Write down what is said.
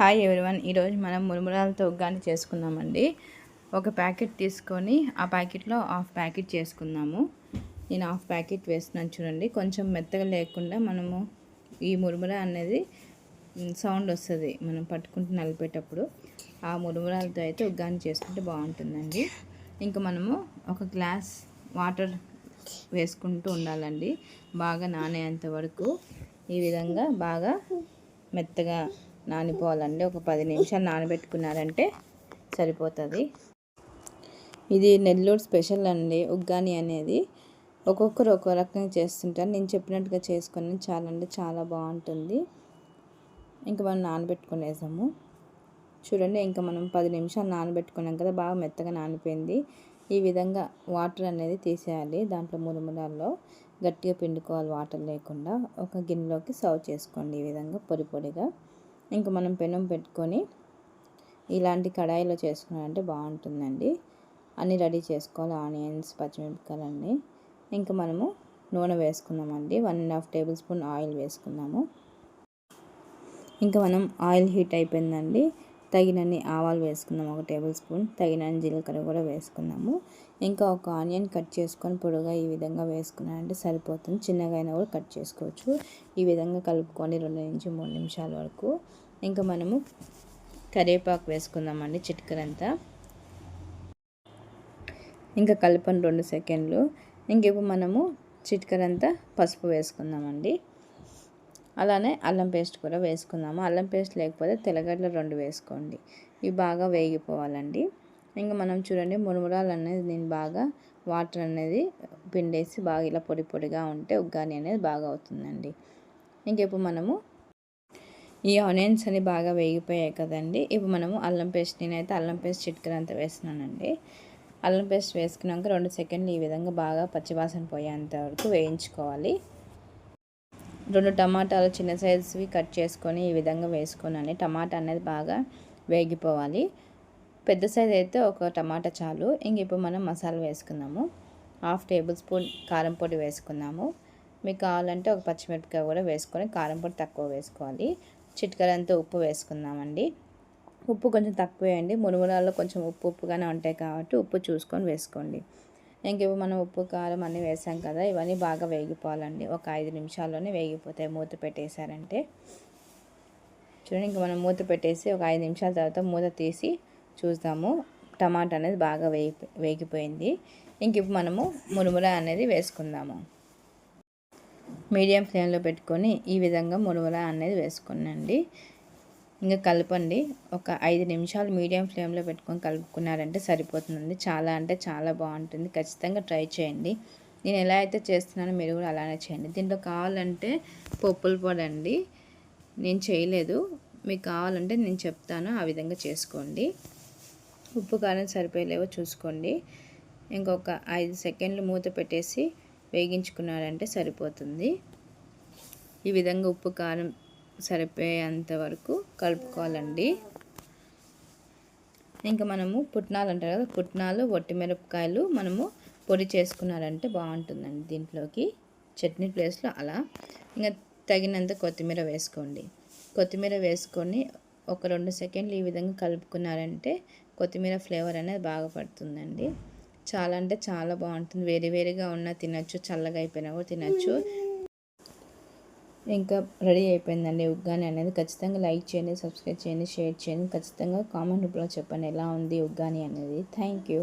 Hi everyone, ఈరోజు మనం మురుమురాలతో ఉగ్గాని చేసుకుందామండి. ఒక ప్యాకెట్ తీసుకొని ఆ ప్యాకెట్లో హాఫ్ ప్యాకెట్ చేసుకుందాము. నేను హాఫ్ ప్యాకెట్ వేస్తున్నాను చూడండి. కొంచెం మెత్తగా లేకుండా మనము ఈ మురుముర అనేది సౌండ్ వస్తుంది మనం పట్టుకుంటూ నలిపేటప్పుడు. ఆ మురుమురాలతో అయితే ఉగ్గాని చేసుకుంటే బాగుంటుందండి. ఇంకా మనము ఒక గ్లాస్ వాటర్ వేసుకుంటూ ఉండాలండి, బాగా నానేంత వరకు. ఈ విధంగా బాగా మెత్తగా నానిపోవాలండి. ఒక 10 నిమిషాలు నానబెట్టుకున్నారంటే సరిపోతుంది. ఇది నెల్లూరు స్పెషల్ అండి ఉగ్గాని అనేది. ఒక్కొక్కరు ఒక్కో రకంగా చేస్తుంటారు. నేను చెప్పినట్టుగా చేసుకొని చాలా అంటే చాలా బాగుంటుంది. ఇంకా మనం నానబెట్టుకునేసాము చూడండి. ఇంకా మనం 10 నిమిషాలు నానబెట్టుకున్నాం కదా, బాగా మెత్తగా నానిపోయింది. ఈ విధంగా వాటర్ అనేది తీసేయాలి. దాంట్లో మురుమురాల్లో గట్టిగా పిండుకోవాలి, వాటర్ లేకుండా. ఒక గిన్నెలోకి సర్వ్ చేసుకోండి ఈ విధంగా పొడి పొడిగా. ఇంకా మనం పెనం పెట్టుకొని ఇలాంటి కడాయిలో చేసుకున్నారంటే బాగుంటుందండి. అన్నీ రెడీ చేసుకోవాలి, ఆనియన్స్, పచ్చిమిరపకాయలు అన్నీ. ఇంకా మనము నూనె వేసుకుందామండి. 1.5 టేబుల్ స్పూన్ ఆయిల్ వేసుకుందాము. ఇంకా మనం ఆయిల్ హీట్ అయిపోయిందండి. తగినన్ని ఆవాలు వేసుకుందాం, 1 టేబుల్ స్పూన్. తగినన్ని జీలకర్ర కూడా వేసుకుందాము. ఇంకా ఒక ఆనియన్ కట్ చేసుకొని పొడిగా ఈ విధంగా వేసుకున్నారంటే సరిపోతుంది. చిన్నగా అయినా కూడా కట్ చేసుకోవచ్చు. ఈ విధంగా కలుపుకొని 2 నుంచి 3 నిమిషాల వరకు. ఇంకా మనము కరివేపాకు వేసుకుందామండి, చిటికెడంతా. ఇంకా కలపని 2 సెకండ్లు. ఇంకిప్పుడు మనము చిటికెడంతా పసుపు వేసుకుందామండి. అలానే అల్లం పేస్ట్ కూడా వేసుకుందాము. అల్లం పేస్ట్ లేకపోతే తెల్లగడ్డలు 2 వేసుకోండి. ఇవి బాగా వేగిపోవాలండి. ఇంకా మనం చూడండి, మురుమురాలు అనేది నేను బాగా వాటర్ అనేది పిండేసి బాగా ఇలా పొడి పొడిగా ఉంటే ఉగ్గాని అనేది బాగా అవుతుందండి. ఇంకిప్పుడు మనము ఈ ఆనియన్స్ అని బాగా వేగిపోయాయి కదండి. ఇప్పుడు మనము అల్లం పేస్ట్, నేనైతే అల్లం పేస్ట్ చిటికెడంతా వేస్తున్నానండి. అల్లం పేస్ట్ వేసుకున్నాక 2 సెకండ్లు ఈ విధంగా బాగా పచ్చివాసన పోయేంత వరకు వేయించుకోవాలి. 2 టమాటాలు చిన్న సైజువి కట్ చేసుకొని ఈ విధంగా వేసుకున్నాను. టమాటా అనేది బాగా వేగిపోవాలి. పెద్ద సైజు అయితే ఒక టమాటా చాలు. ఇంక ఇప్పుడు మనం మసాలా వేసుకుందాము. 1/2 టేబుల్ స్పూన్ కారం పొడి వేసుకుందాము. మీకు కావాలంటే ఒక పచ్చిమిరపకాయ కూడా వేసుకొని కారం పొడి తక్కువ వేసుకోవాలి. చిటికెడంతా ఉప్పు వేసుకుందామండి. ఉప్పు కొంచెం తక్కువ వేయండి, మురుమురాల్లో కొంచెం ఉప్పుగానే ఉంటాయి కాబట్టి ఉప్పు చూసుకొని వేసుకోండి. ఇంకేమో మనం ఉప్పు కారం అన్నీ వేసాం కదా, ఇవన్నీ బాగా వేగిపోవాలండి. ఒక 5 నిమిషాల్లోనే వేగిపోతాయి మూత పెట్టేశారంటే. చూడండి, ఇంక మనం మూత పెట్టేసి ఒక 5 నిమిషాల తర్వాత మూత తీసి చూద్దాము. టమాటా అనేది బాగా వేగిపోయింది. ఇంక ఇప్పుడు మనము మురుముర అనేది వేసుకుందాము. మీడియం ఫ్లేమ్లో పెట్టుకొని ఈ విధంగా మురుముర అనేది వేసుకునండి. ఇంకా కలపండి. ఒక 5 నిమిషాలు మీడియం ఫ్లేమ్లో పెట్టుకొని కలుపుకున్నారంటే సరిపోతుందండి. చాలా అంటే చాలా బాగుంటుంది. ఖచ్చితంగా ట్రై చేయండి. నేను ఎలా అయితే చేస్తున్నానో మీరు కూడా అలానే చేయండి. దీంట్లో కావాలంటే పప్పుల పొడి అండి, నేను చేయలేదు. మీకు కావాలంటే నేను చెప్తాను, ఆ విధంగా చేసుకోండి. ఉప్పు కారం సరిపోయేలేవో చూసుకోండి. ఇంకొక 5 సెకండ్లు మూత పెట్టేసి వేగించుకున్నారంటే సరిపోతుంది. ఈ విధంగా ఉప్పు కారం సరిపోయేంత వరకు కలుపుకోవాలండి. ఇంకా మనము పుట్నాలు అంటారు కదా, పుట్నాలు, వట్టిమిరపకాయలు మనము పొడి చేసుకున్నారంటే బాగుంటుందండి దీంట్లోకి, చట్నీ ప్లేస్లో అలా. ఇంకా తగినంత కొత్తిమీర వేసుకోండి. కొత్తిమీర వేసుకొని ఒక 2 సెకండ్లు ఈ విధంగా కలుపుకున్నారంటే కొత్తిమీర ఫ్లేవర్ అనేది బాగా పడుతుందండి. చాలా అంటే చాలా బాగుంటుంది. వేడి వేడిగా ఉన్న తినచ్చు, చల్లగా అయిపోయినా కూడా తినచ్చు. ఇంకా రెడీ అయిపోయిందండి ఉగ్గాని అనేది. ఖచ్చితంగా లైక్ చేయండి, సబ్స్క్రైబ్ చేయండి, షేర్ చేయండి. ఖచ్చితంగా కామెంట్ రూపంలో చెప్పండి ఎలా ఉంది ఉగ్గాని అనేది. Thank you.